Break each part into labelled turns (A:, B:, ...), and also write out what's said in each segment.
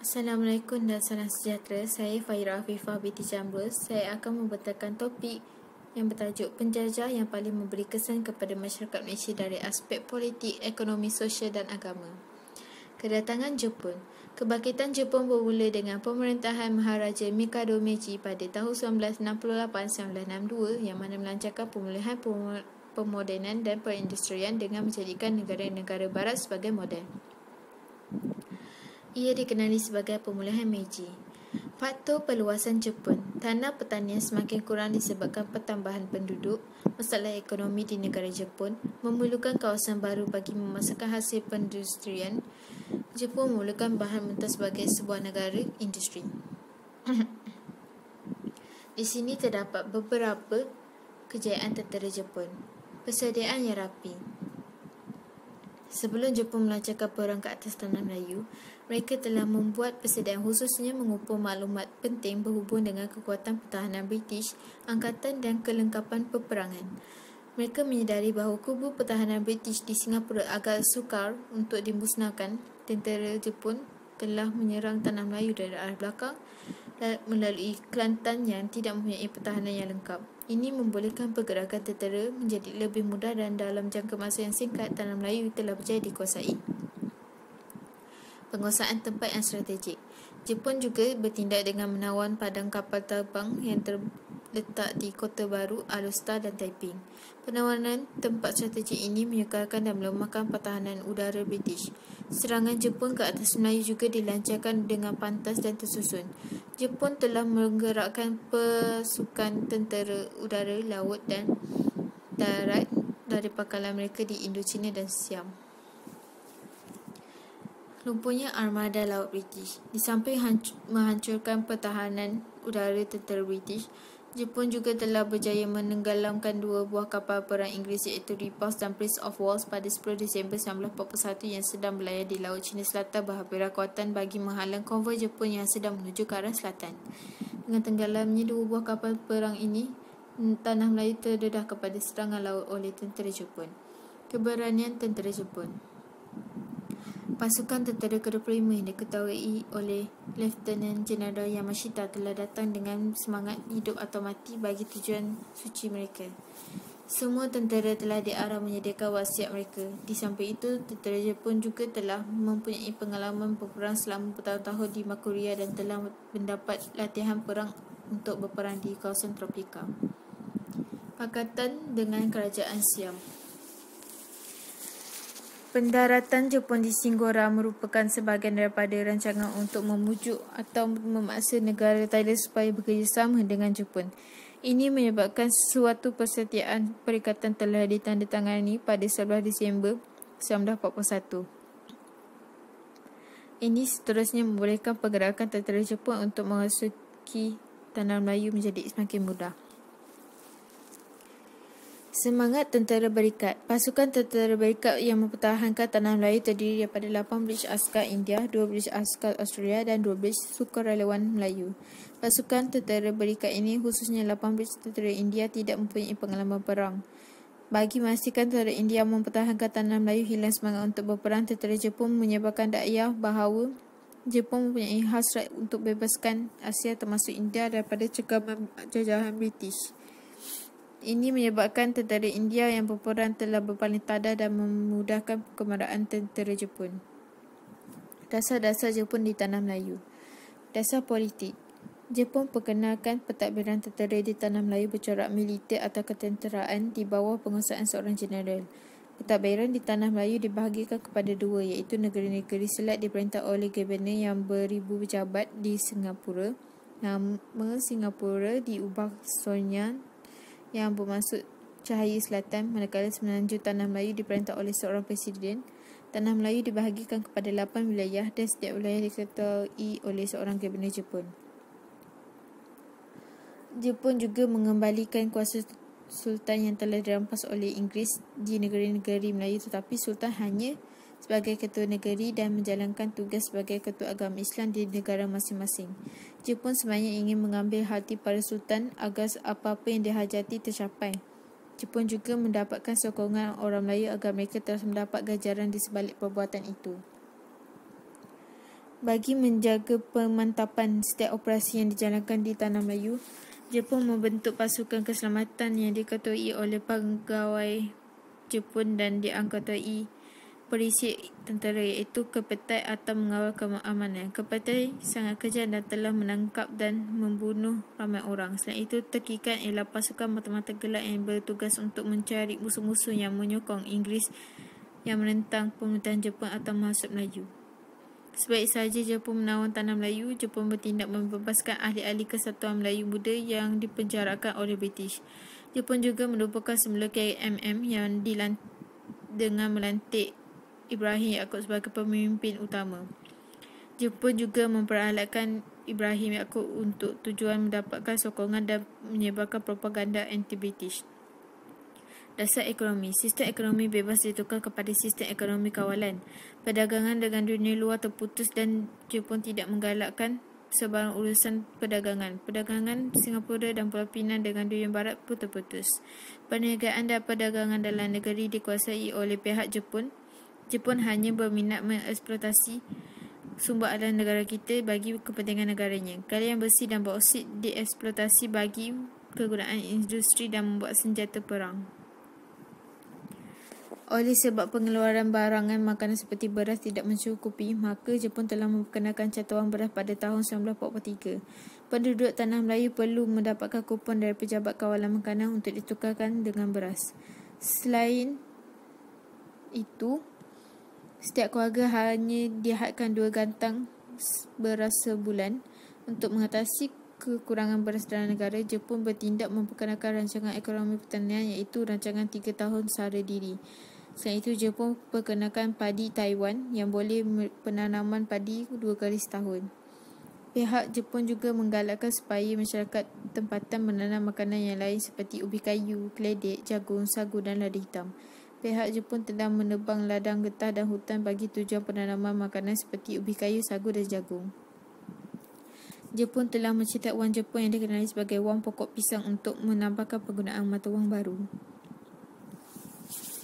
A: Assalamualaikum dan salam sejahtera. Saya Fahira Afifah binti Jambul. Saya akan membentangkan topik yang bertajuk penjajah yang paling memberi kesan kepada masyarakat Malaysia dari aspek politik, ekonomi, sosial dan agama. Kedatangan Jepun. Kebangkitan Jepun bermula dengan pemerintahan Maharaja Mikado Meiji pada tahun 1968-1962 yang mana melancarkan pemulihan pemodenan dan perindustrian dengan menjadikan negara-negara barat sebagai model. Ia dikenali sebagai pemulihan Meiji. Faktor perluasan Jepun. Tanah pertanian semakin kurang disebabkan pertambahan penduduk, masalah ekonomi di negara Jepun, memerlukan kawasan baru bagi memasarkan hasil perindustrian. Jepun memerlukan bahan mentah sebagai sebuah negara industri. Di sini terdapat beberapa kejayaan tentera Jepun. Persediaan yang rapi. Sebelum Jepun melancarkan perang ke atas tanah Melayu, mereka telah membuat persediaan khususnya mengumpul maklumat penting berhubung dengan kekuatan pertahanan British, angkatan dan kelengkapan peperangan. Mereka menyedari bahawa kubu pertahanan British di Singapura agak sukar untuk dimusnahkan. Tentera Jepun telah menyerang tanah Melayu dari arah belakang melalui Kelantan yang tidak mempunyai pertahanan yang lengkap. Ini membolehkan pergerakan tentera menjadi lebih mudah dan dalam jangka masa yang singkat, tanah Melayu telah berjaya dikuasai. Penguasaan tempat yang strategik. Jepun juga bertindak dengan menawan padang kapal terbang yang terletak di Kota Baru, Alustar dan Taiping. Penawanan tempat strategik ini menyukarkan dan melemahkan pertahanan udara British. Serangan Jepun ke atas Melayu juga dilancarkan dengan pantas dan tersusun. Jepun telah menggerakkan pasukan tentera udara, laut dan darat dari pangkalan mereka di Indochina dan Siam. Lumpuhnya armada laut British. Di samping menghancurkan pertahanan udara tentera British, Jepun juga telah berjaya menenggelamkan dua buah kapal perang Inggeris iaitu Repulse dan Prince of Wales pada 10 Disember 1941 yang sedang berlayar di Laut Cina Selatan berhampiran kekuatan bagi menghalang konvoi Jepun yang sedang menuju ke arah selatan. Dengan tenggelamnya dua buah kapal perang ini, tanah Melayu terdedah kepada serangan laut oleh tentera Jepun. Keberanian tentera Jepun. Pasukan tentera ke-25 yang diketuai oleh Lieutenant General Yamashita telah datang dengan semangat hidup atau mati bagi tujuan suci mereka. Semua tentera telah diarah menyediakan wasiat mereka. Di samping itu, tentera Jepun juga telah mempunyai pengalaman berperang selama bertahun-tahun di Makuria dan telah mendapat latihan perang untuk berperang di kawasan tropika. Pakatan dengan Kerajaan Siam. Pendaratan Jepun di Singgora merupakan sebahagian daripada rancangan untuk memujuk atau memaksa negara Thailand supaya bekerjasama dengan Jepun. Ini menyebabkan suatu persetiaan perikatan telah ditandatangani pada 11 Disember 1941. Ini seterusnya membolehkan pergerakan tentera Jepun untuk memasuki tanah Melayu menjadi semakin mudah. Semangat Tentera Berikat. Pasukan Tentera Berikat yang mempertahankan tanah Melayu terdiri daripada 8 British askar India, 2 British askar Australia dan 2 British sukarelawan Melayu. Pasukan Tentera Berikat ini, khususnya 8 British tentera India, tidak mempunyai pengalaman perang. Bagi memastikan tentera India mempertahankan tanah Melayu hilang semangat untuk berperang, tentera Jepun menyebarkan dakwah bahawa Jepun mempunyai hasrat untuk bebaskan Asia termasuk India daripada cengkaman jajahan British. Ini menyebabkan tentera India yang berperang telah berpaling tada dan memudahkan kemarahan tentera Jepun. Dasar-dasar Jepun di tanah Melayu. Dasar politik. Jepun perkenalkan pentadbiran tentera di tanah Melayu bercorak militer atau ketenteraan di bawah penguasaan seorang jeneral. Pentadbiran di tanah Melayu dibahagikan kepada dua, iaitu negeri-negeri selat diperintah oleh Gubernur yang beribu pejabat di Singapura. Nama Singapura diubah Sonyan yang bermaksud cahaya selatan, manakala semenanjung tanah Melayu diperintah oleh seorang presiden. Tanah Melayu dibahagikan kepada 8 wilayah dan setiap wilayah diketuai oleh seorang gubernur Jepun. Jepun juga mengembalikan kuasa sultan yang telah dirampas oleh Inggeris di negeri-negeri Melayu, tetapi sultan hanya sebagai ketua negeri dan menjalankan tugas sebagai ketua agama Islam di negara masing-masing. Jepun sebenarnya ingin mengambil hati para sultan agar apa-apa yang dihajati tercapai. Jepun juga mendapatkan sokongan orang Melayu agar mereka terus mendapat ganjaran di sebalik perbuatan itu. Bagi menjaga pemantapan setiap operasi yang dijalankan di Tanah Melayu, Jepun membentuk pasukan keselamatan yang diketuai oleh pegawai Jepun dan dianggotai perisik tentera iaitu kepetai atau mengawal keamanan. Kepetai sangat kejam dan telah menangkap dan membunuh ramai orang. Selain itu, terkikan ialah pasukan mata-mata gelap yang bertugas untuk mencari musuh-musuh yang menyokong Inggeris yang menentang pemerintahan Jepun atau menghasut Melayu. Sebaik sahaja Jepun menawan Tanah Melayu, Jepun bertindak membebaskan ahli-ahli Kesatuan Melayu Muda yang dipenjarakan oleh British. Jepun juga melupakan semula KMM yang dengan melantik Ibrahim Yaakob sebagai pemimpin utama. Jepun juga memperalatkan Ibrahim Yaakob untuk tujuan mendapatkan sokongan dan menyebarkan propaganda anti-British. Dasar ekonomi. Sistem ekonomi bebas ditukar kepada sistem ekonomi kawalan. Perdagangan dengan dunia luar terputus dan Jepun tidak menggalakkan sebarang urusan perdagangan. Perdagangan Singapura dan Pulau Pinang dengan dunia barat pun terputus. Perniagaan dan perdagangan dalam negeri dikuasai oleh pihak Jepun. Jepun hanya berminat mengeksploitasi sumber alam negara kita bagi kepentingan negaranya. Galian besi dan bauksit dieksploitasi bagi kegunaan industri dan membuat senjata perang. Oleh sebab pengeluaran barangan makanan seperti beras tidak mencukupi, maka Jepun telah memperkenalkan catuan beras pada tahun 1943. Penduduk Tanah Melayu perlu mendapatkan kupon dari pejabat kawalan makanan untuk ditukarkan dengan beras. Selain itu, setiap keluarga hanya dihadkan 2 gantang beras sebulan. Untuk mengatasi kekurangan beras dalam negara, Jepun bertindak memperkenalkan rancangan ekonomi pertanian iaitu rancangan 3 tahun sara diri. Selain itu, Jepun perkenalkan padi Taiwan yang boleh penanaman padi 2 kali setahun. Pihak Jepun juga menggalakkan supaya masyarakat tempatan menanam makanan yang lain seperti ubi kayu, keledek, jagung, sagu dan lada hitam. Pihak Jepun telah menebang ladang getah dan hutan bagi tujuan penanaman makanan seperti ubi kayu, sagu dan jagung. Jepun telah mencetak wang Jepun yang dikenali sebagai wang pokok pisang untuk menambahkan penggunaan mata wang baru.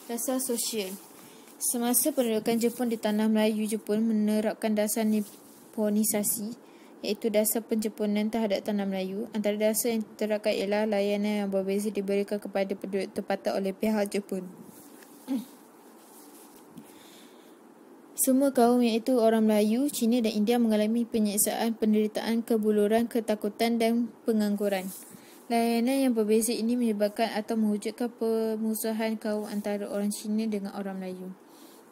A: Dasar sosial. Semasa pendudukan Jepun di Tanah Melayu, Jepun menerapkan dasar Niponisasi iaitu dasar penjepunan terhadap Tanah Melayu. Antara dasar yang diterapkan ialah layanan yang berbeza diberikan kepada penduduk tempatan oleh pihak Jepun. Semua kaum iaitu orang Melayu, Cina dan India mengalami penyiksaan, penderitaan, kebuluran, ketakutan dan pengangguran. Layanan yang berbeza ini menyebabkan atau mewujudkan permusuhan kaum antara orang Cina dengan orang Melayu.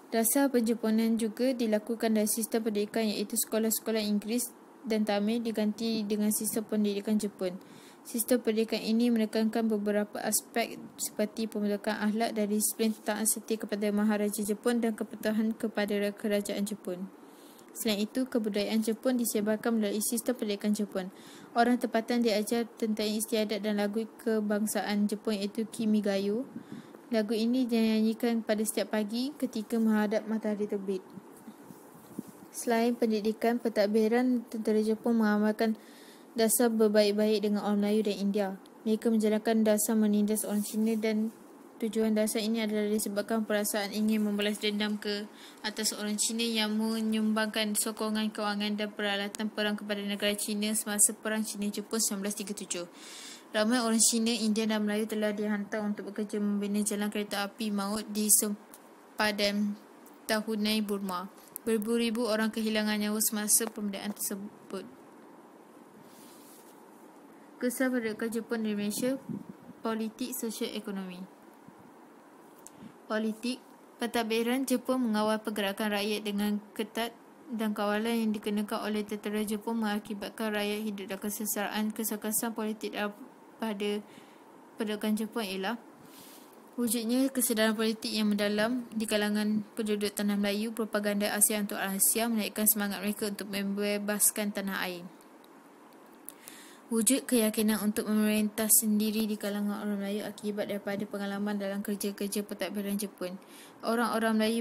A: Dasar penjepunan juga dilakukan dari sistem pendidikan iaitu sekolah-sekolah Inggeris dan Tamil diganti dengan sistem pendidikan Jepun. Sistem pendidikan ini menekankan beberapa aspek seperti pembentukan akhlak dan disiplin taat setia kepada Maharaja Jepun dan kepatuhan kepada kerajaan Jepun. Selain itu, kebudayaan Jepun disebarkan melalui sistem pendidikan Jepun. Orang tempatan diajar tentang istiadat dan lagu kebangsaan Jepun iaitu Kimigayo. Lagu ini dinyanyikan pada setiap pagi ketika menghadap matahari terbit. Selain pendidikan, pentadbiran tentera Jepun mengamalkan dasar berbaik-baik dengan orang Melayu dan India. Mereka menjalankan dasar menindas orang Cina dan tujuan dasar ini adalah disebabkan perasaan ingin membalas dendam ke atas orang Cina yang menyumbangkan sokongan kewangan dan peralatan perang kepada negara Cina semasa Perang Cina-Jepun 1937. Ramai orang Cina, India dan Melayu telah dihantar untuk bekerja membina jalan kereta api maut di sempadan Tahunai, Burma. Beribu-ribu orang kehilangan nyawa semasa pemedaan tersebut. Kisah pendudukan Jepun di Malaysia, politik, sosial, ekonomi. Politik. Pentadbiran Jepun mengawal pergerakan rakyat dengan ketat dan kawalan yang dikenakan oleh tentera Jepun mengakibatkan rakyat hidup dalam kesengsaraan. Kesan-kesan politik pada pendudukan Jepun ialah wujudnya kesedaran politik yang mendalam di kalangan penduduk Tanah Melayu, propaganda Asia untuk Asia menaikkan semangat mereka untuk membebaskan tanah air. Wujud keyakinan untuk memerintah sendiri di kalangan orang Melayu akibat daripada pengalaman dalam kerja-kerja pentadbiran Jepun. Orang-orang Melayu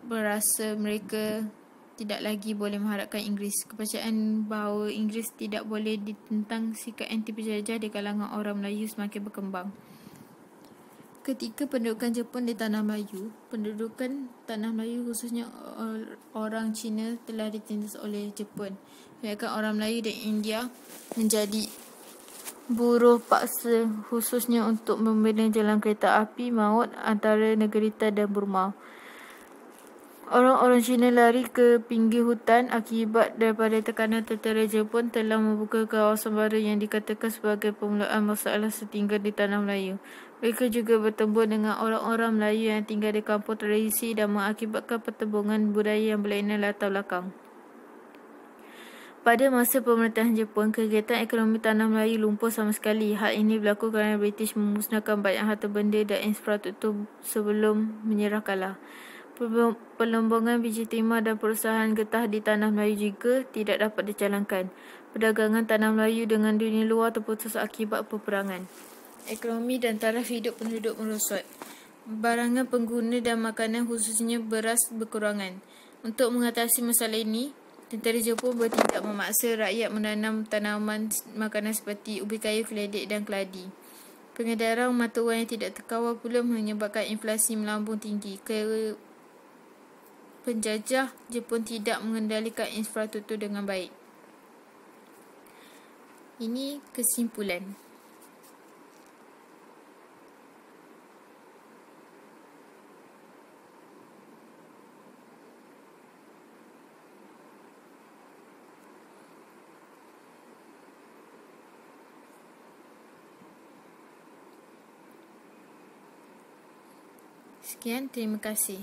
A: berasa mereka tidak lagi boleh mengharapkan Inggeris. Kepercayaan bahawa Inggeris tidak boleh ditentang sikap anti penjajah di kalangan orang Melayu semakin berkembang. Ketika pendudukan Jepun di Tanah Melayu, pendudukan Tanah Melayu khususnya orang Cina telah ditindas oleh Jepun. Kebanyakan orang Melayu dan India menjadi buruh paksa khususnya untuk membina jalan kereta api maut antara Negarita dan Burma. Orang-orang Cina lari ke pinggir hutan akibat daripada tekanan tentera Jepun telah membuka kawasan baru yang dikatakan sebagai permulaan masalah setinggal di Tanah Melayu. Mereka juga bertempur dengan orang-orang Melayu yang tinggal di kampung tradisi dan mengakibatkan pertembungan budaya yang berlainan latar belakang. Pada masa pemerintahan Jepun, kegiatan ekonomi Tanah Melayu lumpuh sama sekali. Hal ini berlaku kerana British memusnahkan banyak harta benda dan infrastruktur sebelum menyerah kalah. Pelombongan biji timah dan perusahaan getah di Tanah Melayu juga tidak dapat dijalankan. Perdagangan Tanah Melayu dengan dunia luar terputus akibat peperangan. Ekonomi dan taraf hidup penduduk merosot. Barangan pengguna dan makanan khususnya beras berkurangan. Untuk mengatasi masalah ini, tentera Jepun bertindak memaksa rakyat menanam tanaman makanan seperti ubi kayu, keledek dan keladi. Pengedaran mata wang yang tidak terkawal pula menyebabkan inflasi melambung tinggi. Penjajah Jepun tidak mengendalikan infrastruktur dengan baik. Ini kesimpulan. Sekian, terima kasih.